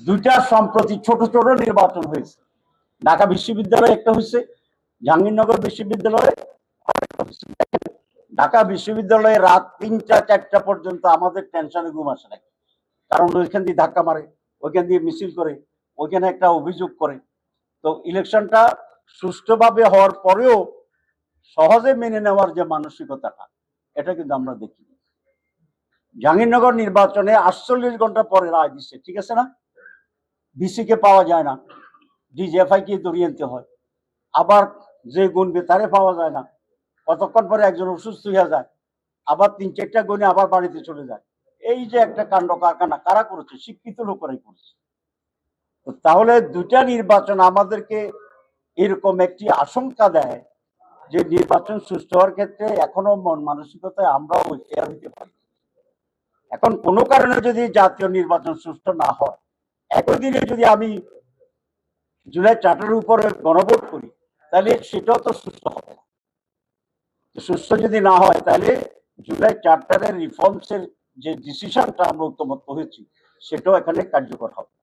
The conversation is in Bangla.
দুইটা সম্প্রতি ছোট ছোট নির্বাচন হয়েছে। ঢাকা বিশ্ববিদ্যালয়ে একটা হয়েছে, জাহাঙ্গীরনগর বিশ্ববিদ্যালয়ে। ঢাকা বিশ্ববিদ্যালয়ে রাত 3টা 4টা পর্যন্ত আমাদের টেনশনে ঘুম আসে না, কারণ ওইখান দিয়ে ধাক্কা মারে, ওইখান দিয়ে মিছিল করে, ওইখানে একটা অভিযোগ করে। তো ইলেকশনটা সুষ্ঠুভাবে হওয়ার পরেও সহজে মেনে নেওয়ার যে মানসিকতাটা, এটা কিন্তু আমরা দেখি। জাহাঙ্গীরনগর নির্বাচনে 48 ঘন্টা পরে রায় দিচ্ছে, ঠিক আছে না? ভিসি কে পাওয়া যায় না, ডিজিএফআই কে ধরিয়ে আনতে হয়, আবার যে গুনবে তারে পাওয়া যায় না, কতক্ষণ পরে একজন অসুস্থ হয়ে যায়, আবার 3-4টা গুণে আবার বাড়িতে চলে যায়। এই যে একটা কাণ্ড কারখানা কারা করেছে? শিক্ষিত লোকেরাই করেছে। তাহলে দুইটা নির্বাচন আমাদেরকে এরকম একটি আশঙ্কা দেয় যে নির্বাচন সুষ্ঠু হওয়ার ক্ষেত্রে এখনো মন মানসিকতায় আমরাও তৈরি হতে পারি। এখন কোনো কারণে যদি জাতীয় নির্বাচন সুষ্ঠু না হয়, একই দিনে যদি আমি জুলাই 4-এর উপরে গণভোট করি, তাহলে সেটাও তো সুস্থ হবে না। সুস্থ যদি না হয়, তাহলে জুলাই 4 রিফর্মস এর যে ডিসিশনটা আমরা ঐক্যমত্য হয়েছি, সেটাও এখানে কার্যকর হবে।